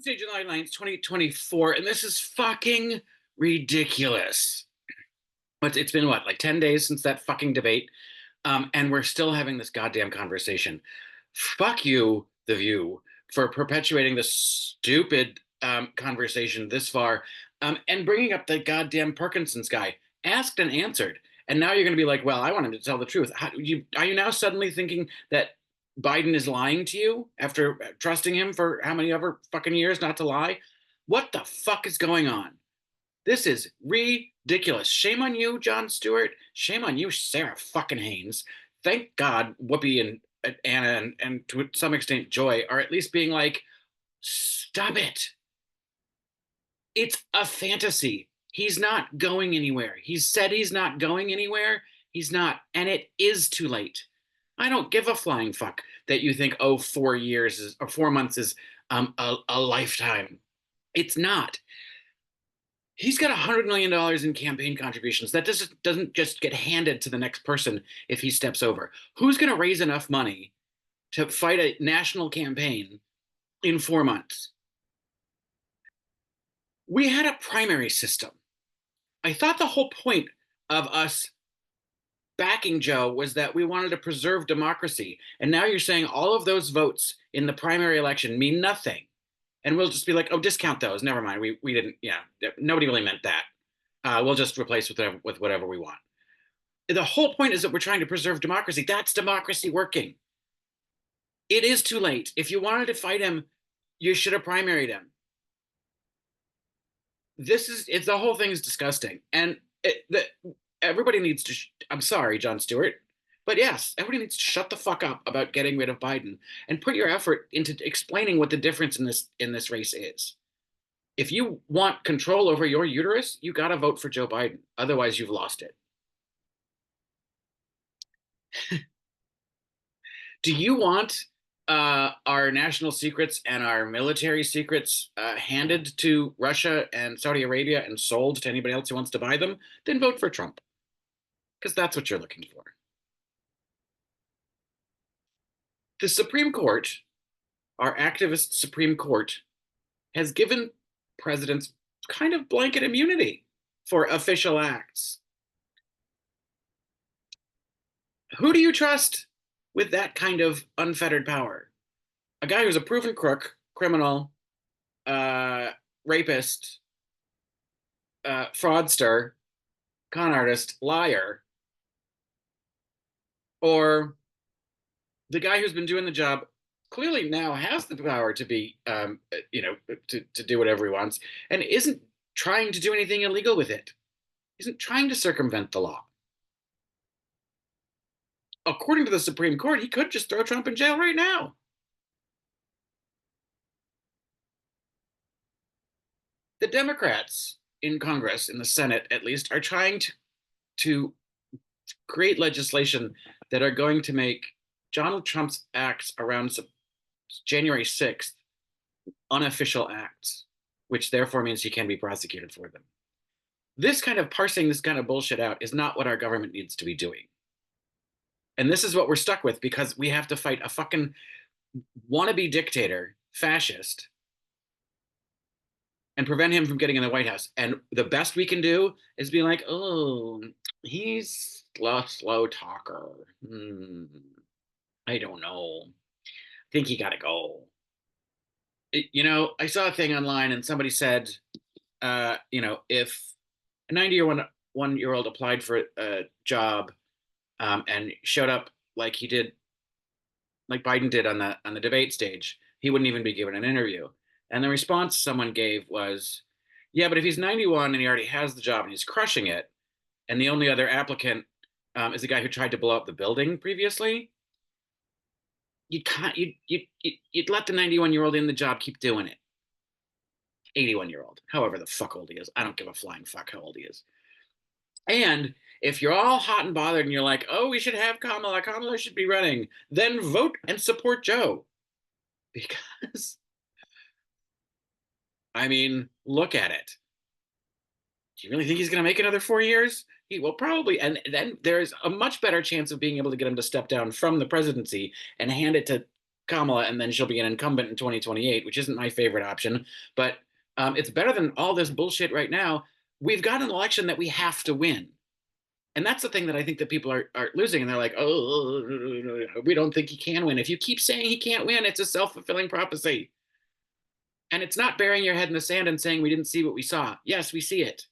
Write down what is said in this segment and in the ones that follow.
Tuesday, July 9th, 2024, and this is fucking ridiculous. But it's been what, like 10 days since that fucking debate? And we're still having this goddamn conversation. Fuck you, The View, for perpetuating this stupid conversation this far and bringing up the goddamn Parkinson's guy. Asked and answered. And now you're going to be like, well, I want him to tell the truth. Are you now suddenly thinking that Biden is lying to you after trusting him for how many ever fucking years not to lie? What the fuck is going on? This is ridiculous. Shame on you, Jon Stewart. Shame on you, Sarah fucking Haynes. Thank God Whoopi and Anna and to some extent Joy are at least being like, stop it. It's a fantasy. He's not going anywhere. He's said he's not going anywhere. He's not. And it is too late. I don't give a flying fuck that you think, oh, 4 years is, or 4 months is a lifetime. It's not. He's got $100 million in campaign contributions. That doesn't just get handed to the next person if he steps over. Who's going to raise enough money to fight a national campaign in 4 months? We had a primary system. I thought the whole point of us backing Joe was that we wanted to preserve democracy. And now you're saying all of those votes in the primary election mean nothing. And we'll just be like, oh, discount those. Never mind. We didn't, yeah, nobody really meant that. We'll just replace with whatever we want. The whole point is that we're trying to preserve democracy. That's democracy working. It is too late. If you wanted to fight him, you should have primaried him. It's the whole thing is disgusting. And everybody needs to, I'm sorry, Jon Stewart, but yes, everybody needs to shut the fuck up about getting rid of Biden and put your effort into explaining what the difference in this race is. If you want control over your uterus, you got to vote for Joe Biden. Otherwise, you've lost it. Do you want our national secrets and our military secrets handed to Russia and Saudi Arabia and sold to anybody else who wants to buy them? Then vote for Trump, because that's what you're looking for. The Supreme Court, our activist Supreme Court, has given presidents kind of blanket immunity for official acts. Who do you trust with that kind of unfettered power? A guy who's a proven crook, criminal, rapist, fraudster, con artist, liar, or the guy who's been doing the job clearly now has the power to be, to do whatever he wants and isn't trying to do anything illegal with it, isn't trying to circumvent the law. According to the Supreme Court, he could just throw Trump in jail right now. The Democrats in Congress, in the Senate at least, are trying to create legislation that are going to make Donald Trump's acts around January 6th unofficial acts, which therefore means he can be prosecuted for them. This kind of parsing this kind of bullshit out is not what our government needs to be doing. And this is what we're stuck with because we have to fight a fucking wannabe dictator, fascist, and prevent him from getting in the White House. And the best we can do is be like, oh, he's a slow talker. I don't know. I think he got to go. I saw a thing online and somebody said, if a 91-year-old applied for a job and showed up like he did, like Biden did on the debate stage, he wouldn't even be given an interview. And the response someone gave was, yeah, but if he's 91 and he already has the job and he's crushing it, and the only other applicant is the guy who tried to blow up the building previously, you'd let the 91-year-old in the job keep doing it. 81-year-old, however the fuck old he is. I don't give a flying fuck how old he is. And if you're all hot and bothered and you're like, oh, we should have Kamala should be running, then vote and support Joe. Because, I mean, look at it. Do you really think he's going to make another 4 years? He will probably. And then there's a much better chance of being able to get him to step down from the presidency and hand it to Kamala, and then she'll be an incumbent in 2028, which isn't my favorite option, but it's better than all this bullshit right now. We've got an election that we have to win. And that's the thing that I think that people are losing. And they're like, oh, we don't think he can win. If you keep saying he can't win, it's a self-fulfilling prophecy. And it's not burying your head in the sand and saying we didn't see what we saw. Yes, we see it.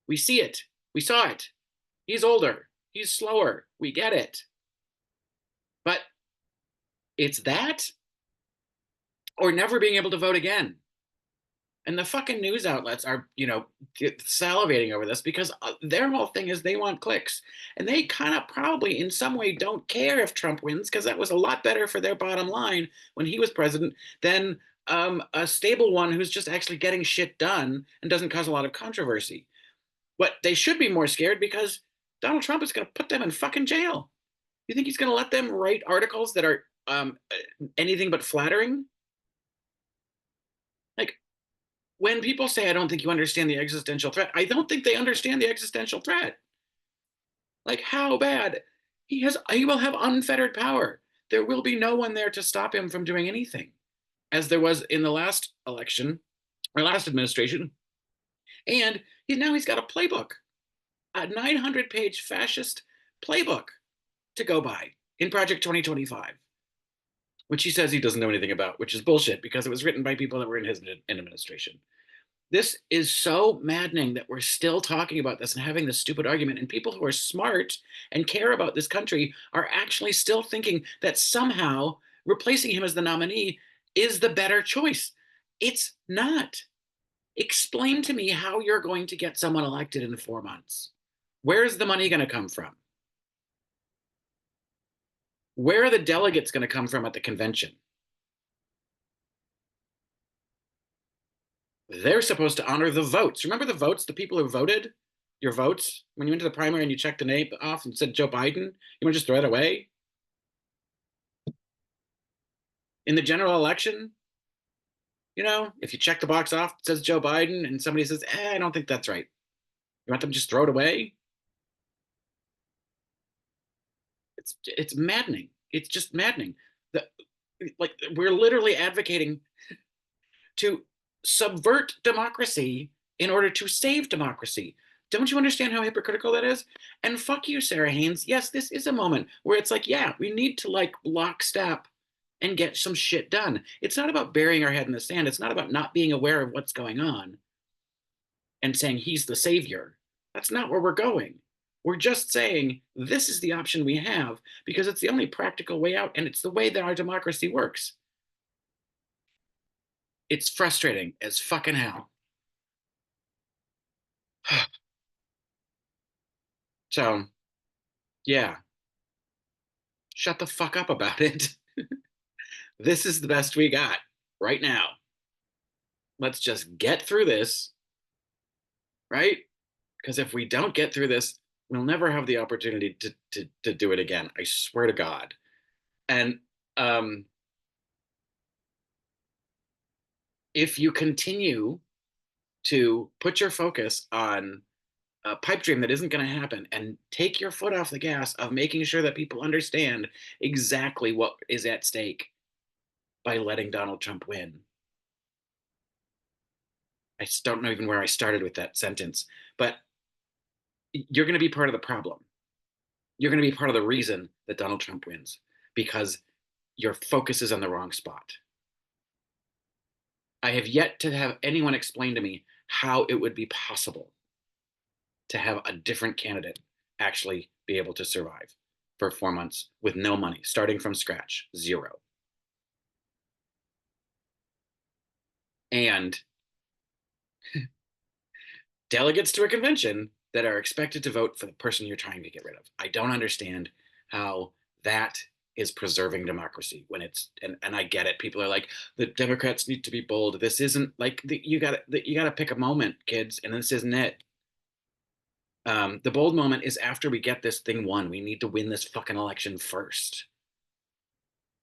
We see it. We saw it. He's older. He's slower. We get it. But it's that or never being able to vote again. And the fucking news outlets are, salivating over this because their whole thing is they want clicks. And they kind of probably in some way don't care if Trump wins because that was a lot better for their bottom line when he was president than a stable one who's just actually getting shit done and doesn't cause a lot of controversy. But they should be more scared because Donald Trump is going to put them in fucking jail. You think he's going to let them write articles that are anything but flattering? Like, when people say, I don't think you understand the existential threat, I don't think they understand the existential threat. Like, how bad? He will have unfettered power. There will be no one there to stop him from doing anything, as there was in the last election or last administration. And he's got a playbook, a 900-page fascist playbook to go by in Project 2025, which he says he doesn't know anything about, which is bullshit because it was written by people that were in his administration. This is so maddening that we're still talking about this and having this stupid argument. And people who are smart and care about this country are actually still thinking that somehow replacing him as the nominee is the better choice. It's not. Explain to me how you're going to get someone elected in 4 months. Where's the money going to come from? Where are the delegates going to come from at the convention? They're supposed to honor the votes. Remember the votes, the people who voted? Your votes? When you went to the primary and you checked the name off and said Joe Biden, you want to just throw it away? In the general election, if you check the box off, it says Joe Biden, and somebody says, I don't think that's right. You want them to just throw it away? It's maddening. It's just maddening. We're literally advocating to subvert democracy in order to save democracy. Don't you understand how hypocritical that is? And fuck you, Sarah Haynes. Yes, this is a moment where it's like, yeah, we need to lockstep and get some shit done. It's not about burying our head in the sand. It's not about not being aware of what's going on and saying he's the savior. That's not where we're going. We're just saying this is the option we have because it's the only practical way out and it's the way that our democracy works. It's frustrating as fucking hell. So, yeah, shut the fuck up about it. This is the best we got right now. Let's just get through this, right? Because if we don't get through this, we'll never have the opportunity to do it again. I swear to God. And if you continue to put your focus on a pipe dream that isn't going to happen and take your foot off the gas of making sure that people understand exactly what is at stake by letting Donald Trump win. I just don't know even where I started with that sentence, but you're going to be part of the problem. You're going to be part of the reason that Donald Trump wins because your focus is on the wrong spot. I have yet to have anyone explain to me how it would be possible to have a different candidate actually be able to survive for 4 months with no money, starting from scratch, zero. And delegates to a convention that are expected to vote for the person you're trying to get rid of. I don't understand how that is preserving democracy when it's and I get it. People are like, the Democrats need to be bold. This isn't like you gotta pick a moment, kids, and this isn't it. The bold moment is after we get this thing won. We need to win this fucking election first.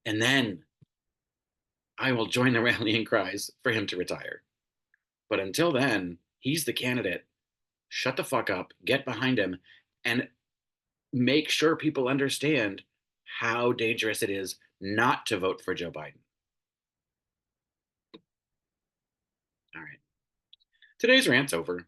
And then I will join the rallying cries for him to retire. But until then, he's the candidate. Shut the fuck up, get behind him, and make sure people understand how dangerous it is not to vote for Joe Biden. All right. Today's rant's over.